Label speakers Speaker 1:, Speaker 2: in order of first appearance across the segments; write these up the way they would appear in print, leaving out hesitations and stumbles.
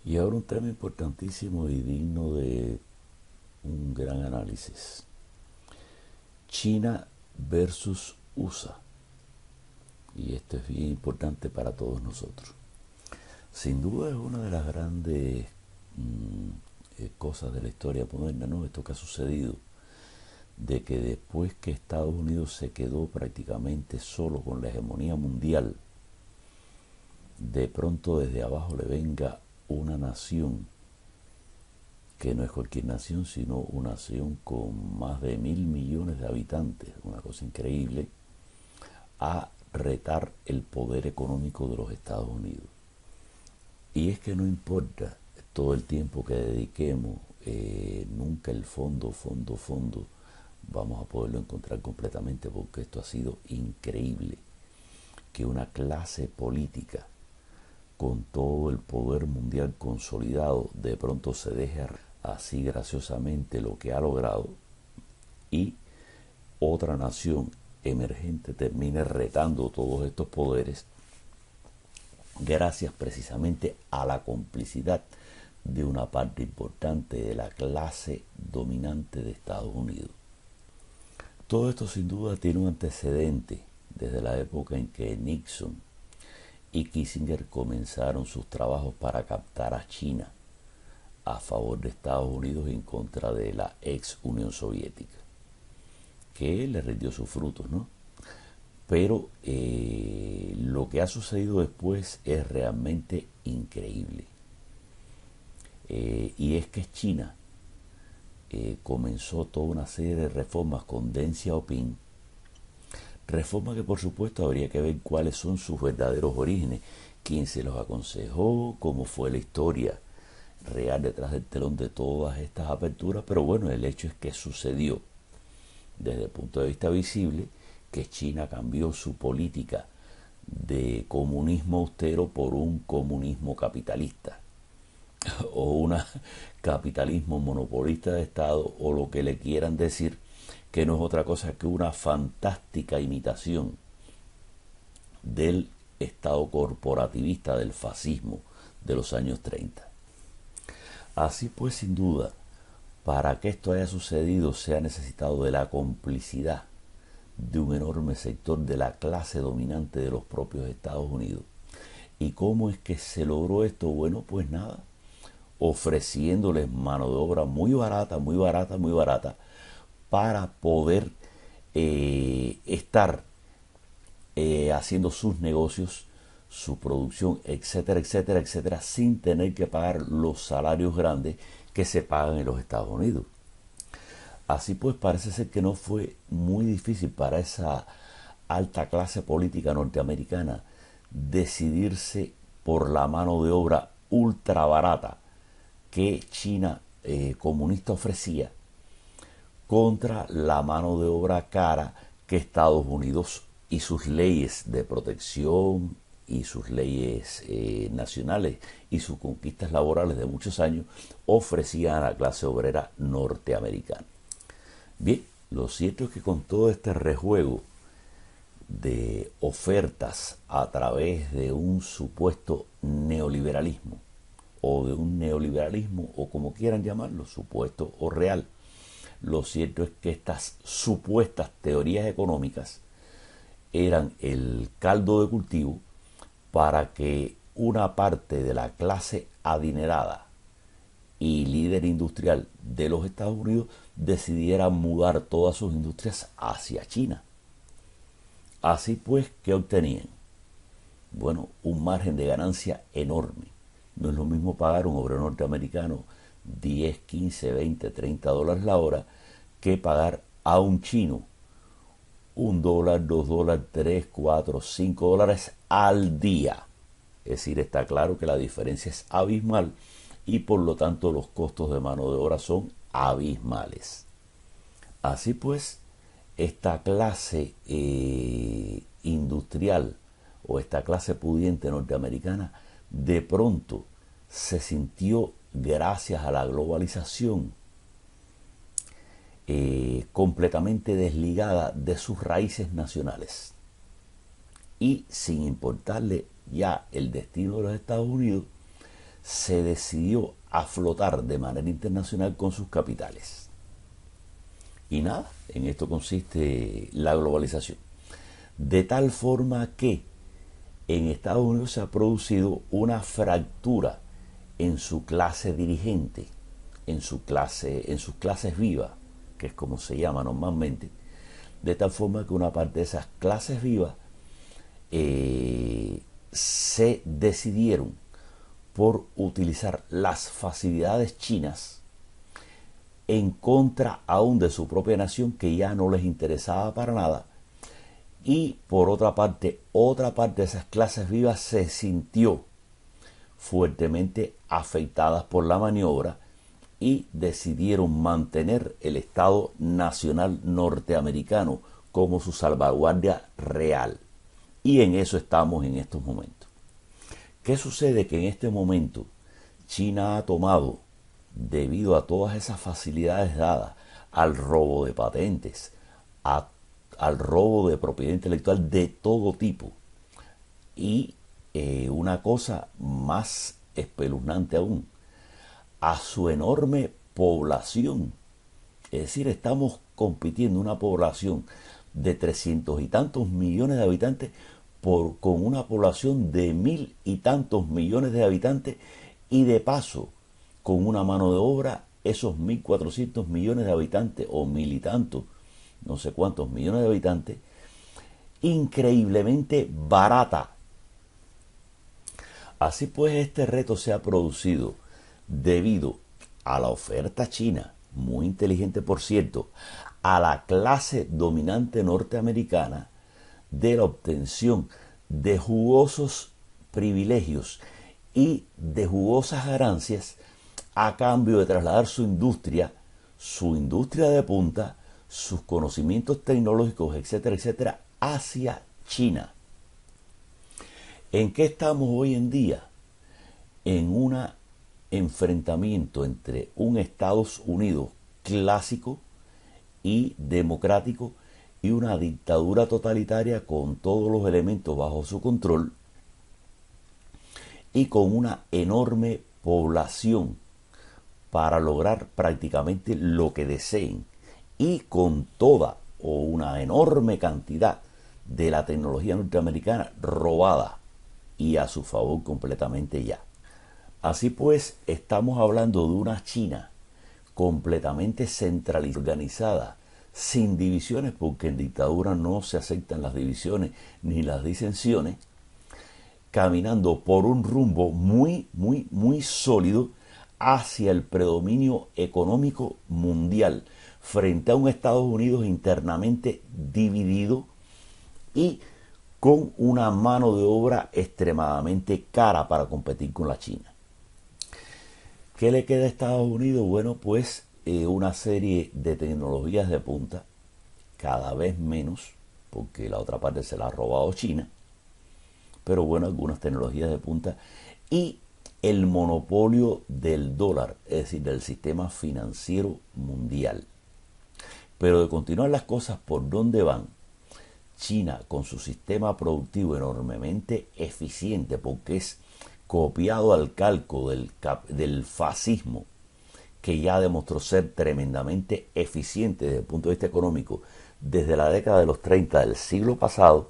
Speaker 1: Y ahora un tema importantísimo y digno de un gran análisis. China versus USA. Y esto es bien importante para todos nosotros. Sin duda es una de las grandes cosas de la historia moderna, ¿no? Esto que ha sucedido, de que después que Estados Unidos se quedó prácticamente solo con la hegemonía mundial, de pronto desde abajo le venga una nación que no es cualquier nación, sino una nación con más de 1.000 millones de habitantes, una cosa increíble, a retar el poder económico de los Estados Unidos. Y es que no importa todo el tiempo que dediquemos, nunca el fondo, vamos a poderlo encontrar completamente, porque esto ha sido increíble, que una clase política con todo el poder mundial consolidado de pronto se deje así graciosamente lo que ha logrado y otra nación emergente termine retando todos estos poderes gracias precisamente a la complicidad de una parte importante de la clase dominante de Estados Unidos. Todo esto sin duda tiene un antecedente desde la época en que Nixon y Kissinger comenzaron sus trabajos para captar a China a favor de Estados Unidos en contra de la ex Unión Soviética, que le rindió sus frutos, ¿no? Pero lo que ha sucedido después es realmente increíble. Y es que China comenzó toda una serie de reformas con Deng Xiaoping, reformas que por supuesto habría que ver cuáles son sus verdaderos orígenes, quién se los aconsejó, cómo fue la historia real detrás del telón de todas estas aperturas, pero bueno, el hecho es que sucedió desde el punto de vista visible, que China cambió su política de comunismo austero por un comunismo capitalista o un capitalismo monopolista de Estado, o lo que le quieran decir, que no es otra cosa que una fantástica imitación del Estado corporativista del fascismo de los años 30. Así pues, sin duda, para que esto haya sucedido se ha necesitado de la complicidad de un enorme sector de la clase dominante de los propios Estados Unidos. ¿Y cómo es que se logró esto? Bueno, pues nada, ofreciéndoles mano de obra muy barata, muy barata, muy barata, para poder estar haciendo sus negocios, su producción, etcétera, etcétera, etcétera, sin tener que pagar los salarios grandes que se pagan en los Estados Unidos. Así pues, parece ser que no fue muy difícil para esa alta clase política norteamericana decidirse por la mano de obra ultra barata que China comunista ofrecía contra la mano de obra cara que Estados Unidos y sus leyes de protección y sus leyes nacionales y sus conquistas laborales de muchos años ofrecían a la clase obrera norteamericana. Bien, lo cierto es que con todo este rejuego de ofertas a través de un supuesto neoliberalismo, o de un neoliberalismo, o como quieran llamarlo, supuesto o real, lo cierto es que estas supuestas teorías económicas eran el caldo de cultivo para que una parte de la clase adinerada y líder industrial de los Estados Unidos decidiera mudar todas sus industrias hacia China. Así pues, ¿qué obtenían? Bueno, un margen de ganancia enorme. No es lo mismo pagar a un obrero norteamericano 10, 15, 20, 30 dólares la hora que pagar a un chino $1, $2, $3, $4, $5 al día. Es decir, está claro que la diferencia es abismal y por lo tanto los costos de mano de obra son abismales. Así pues, esta clase industrial o esta clase pudiente norteamericana de pronto se sintió, gracias a la globalización, completamente desligada de sus raíces nacionales y sin importarle ya el destino de los Estados Unidos, se decidió a flotar de manera internacional con sus capitales. Y nada, en esto consiste la globalización. De tal forma que en Estados Unidos se ha producido una fractura en su clase dirigente, en sus clases vivas, que es como se llama normalmente, de tal forma que una parte de esas clases vivas se decidieron por utilizar las facilidades chinas en contra aún de su propia nación, que ya no les interesaba para nada. Y por otra parte de esas clases vivas se sintió fuertemente afectadas por la maniobra y decidieron mantener el Estado Nacional norteamericano como su salvaguardia real. Y en eso estamos en estos momentos. ¿Qué sucede? Que en este momento China ha tomado, debido a todas esas facilidades dadas, al robo de patentes, al robo de propiedad intelectual de todo tipo, y una cosa más espeluznante aún, a su enorme población. Es decir, estamos compitiendo una población de 300 y tantos millones de habitantes con una población de 1000 y tantos millones de habitantes, y de paso con una mano de obra, esos 1400 millones de habitantes o 1000 y tantos, no sé cuántos millones de habitantes, increíblemente barata. Así pues, este reto se ha producido debido a la oferta china, muy inteligente por cierto, a la clase dominante norteamericana, de la obtención de jugosos privilegios y de jugosas ganancias a cambio de trasladar su industria de punta, sus conocimientos tecnológicos, etcétera, etcétera, hacia China. ¿En qué estamos hoy en día? En un enfrentamiento entre un Estados Unidos clásico y democrático y una dictadura totalitaria con todos los elementos bajo su control y con una enorme población para lograr prácticamente lo que deseen, y con toda o una enorme cantidad de la tecnología norteamericana robada y a su favor completamente ya. Así pues, estamos hablando de una China completamente centralizada, organizada, sin divisiones, porque en dictadura no se aceptan las divisiones ni las disensiones, caminando por un rumbo muy, muy, muy sólido hacia el predominio económico mundial, frente a un Estados Unidos internamente dividido y con una mano de obra extremadamente cara para competir con la China. ¿Qué le queda a Estados Unidos? Bueno, pues una serie de tecnologías de punta, cada vez menos, porque la otra parte se la ha robado China, pero bueno, algunas tecnologías de punta, y el monopolio del dólar, es decir, del sistema financiero mundial. Pero de continuar las cosas por donde van, China, con su sistema productivo enormemente eficiente, porque es copiado al calco del fascismo, que ya demostró ser tremendamente eficiente desde el punto de vista económico desde la década de los 30 del siglo pasado,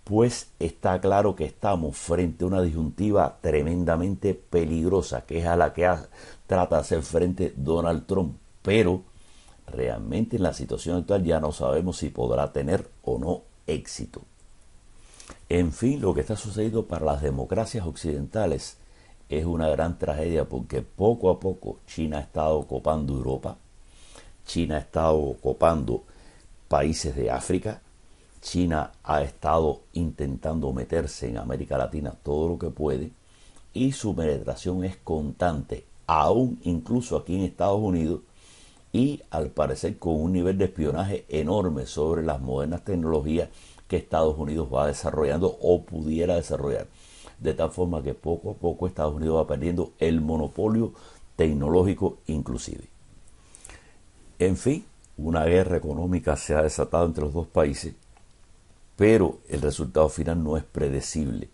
Speaker 1: pues está claro que estamos frente a una disyuntiva tremendamente peligrosa, que es a la que trata de hacer frente Donald Trump, pero realmente en la situación actual ya no sabemos si podrá tener o no éxito. En fin, lo que está sucediendo para las democracias occidentales es una gran tragedia, porque poco a poco China ha estado copando Europa, China ha estado copando países de África, China ha estado intentando meterse en América Latina todo lo que puede, y su penetración es constante, aún incluso aquí en Estados Unidos, y al parecer con un nivel de espionaje enorme sobre las modernas tecnologías que Estados Unidos va desarrollando o pudiera desarrollar, de tal forma que poco a poco Estados Unidos va perdiendo el monopolio tecnológico inclusive. En fin, una guerra económica se ha desatado entre los dos países, pero el resultado final no es predecible.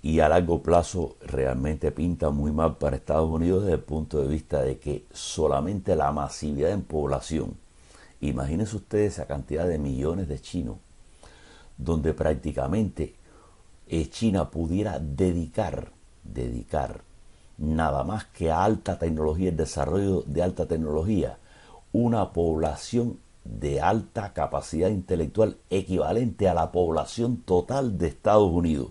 Speaker 1: y a largo plazo realmente pinta muy mal para Estados Unidos desde el punto de vista de que solamente la masividad en población, imagínense ustedes esa cantidad de millones de chinos, donde prácticamente China pudiera dedicar nada más que a alta tecnología, el desarrollo de alta tecnología, una población de alta capacidad intelectual equivalente a la población total de Estados Unidos.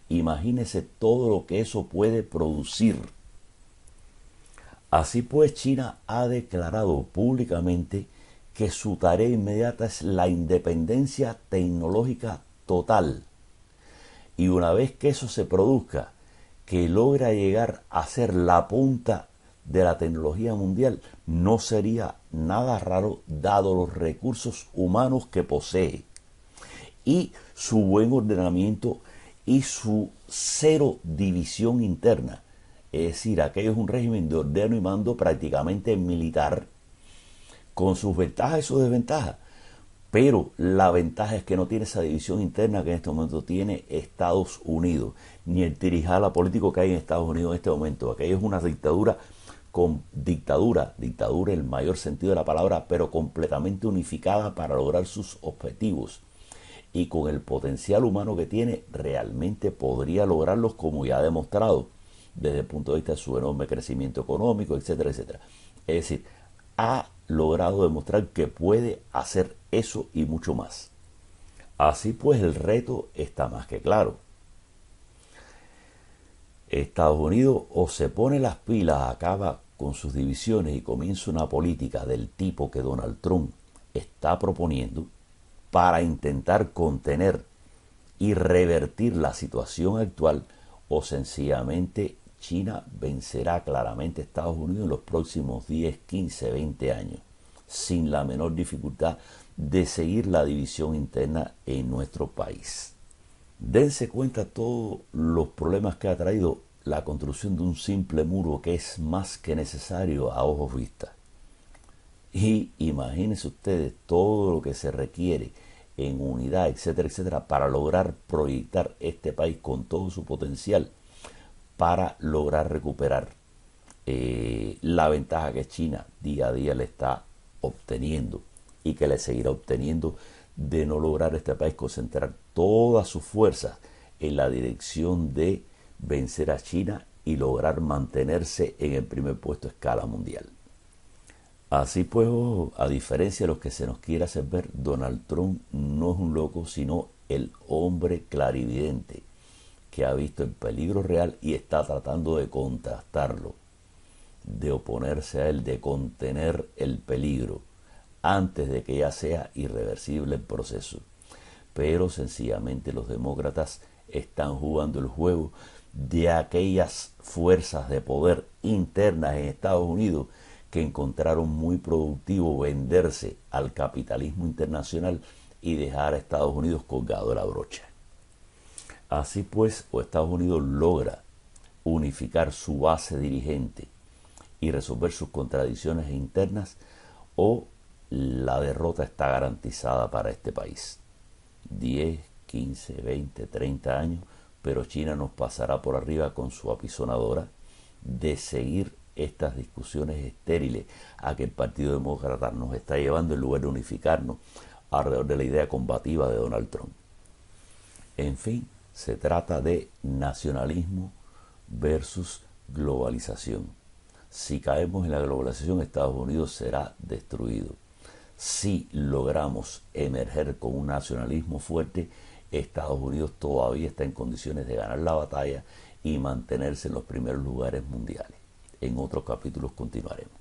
Speaker 1: Imagínense todo lo que eso puede producir. Así pues, China ha declarado públicamente que su tarea inmediata es la independencia tecnológica total. Y una vez que eso se produzca, que logra llegar a ser la punta de la tecnología mundial, no sería nada raro dado los recursos humanos que posee y su buen ordenamiento y su cero división interna. Es decir, aquello es un régimen de ordeno y mando prácticamente militar, con sus ventajas y sus desventajas. Pero la ventaja es que no tiene esa división interna que en este momento tiene Estados Unidos, ni el tirijala político que hay en Estados Unidos en este momento. Aquello es una dictadura con dictadura en el mayor sentido de la palabra, pero completamente unificada para lograr sus objetivos. Y con el potencial humano que tiene, realmente podría lograrlos, como ya ha demostrado desde el punto de vista de su enorme crecimiento económico, etcétera, etcétera. Es decir, ha logrado demostrar que puede hacer eso y mucho más. Así pues, el reto está más que claro. Estados Unidos o se pone las pilas, acaba con sus divisiones y comienza una política del tipo que Donald Trump está proponiendo para intentar contener y revertir la situación actual, o sencillamente China vencerá claramente a Estados Unidos en los próximos 10, 15, 20 años, sin la menor dificultad de seguir la división interna en nuestro país. Dense cuenta todos los problemas que ha traído la construcción de un simple muro que es más que necesario a ojos vistas. Y imagínense ustedes todo lo que se requiere en unidad, etcétera, etcétera, para lograr proyectar este país con todo su potencial, para lograr recuperar la ventaja que China día a día le está obteniendo y que le seguirá obteniendo, de no lograr este país concentrar todas sus fuerzas en la dirección de vencer a China y lograr mantenerse en el primer puesto a escala mundial. Así pues, a diferencia de los que se nos quiere hacer ver, Donald Trump no es un loco, sino el hombre clarividente que ha visto el peligro real y está tratando de contrastarlo, de oponerse a él, de contener el peligro antes de que ya sea irreversible el proceso. Pero sencillamente los demócratas están jugando el juego de aquellas fuerzas de poder internas en Estados Unidos que encontraron muy productivo venderse al capitalismo internacional y dejar a Estados Unidos colgado de la brocha. Así pues, o Estados Unidos logra unificar su base dirigente y resolver sus contradicciones internas, o la derrota está garantizada para este país. 10, 15, 20, 30 años, pero China nos pasará por arriba con su apisonadora de seguir estas discusiones estériles a que el Partido Demócrata nos está llevando, en lugar de unificarnos alrededor de la idea combativa de Donald Trump. En fin, se trata de nacionalismo versus globalización. Si caemos en la globalización, Estados Unidos será destruido. Si logramos emerger con un nacionalismo fuerte, Estados Unidos todavía está en condiciones de ganar la batalla y mantenerse en los primeros lugares mundiales. En otros capítulos continuaremos.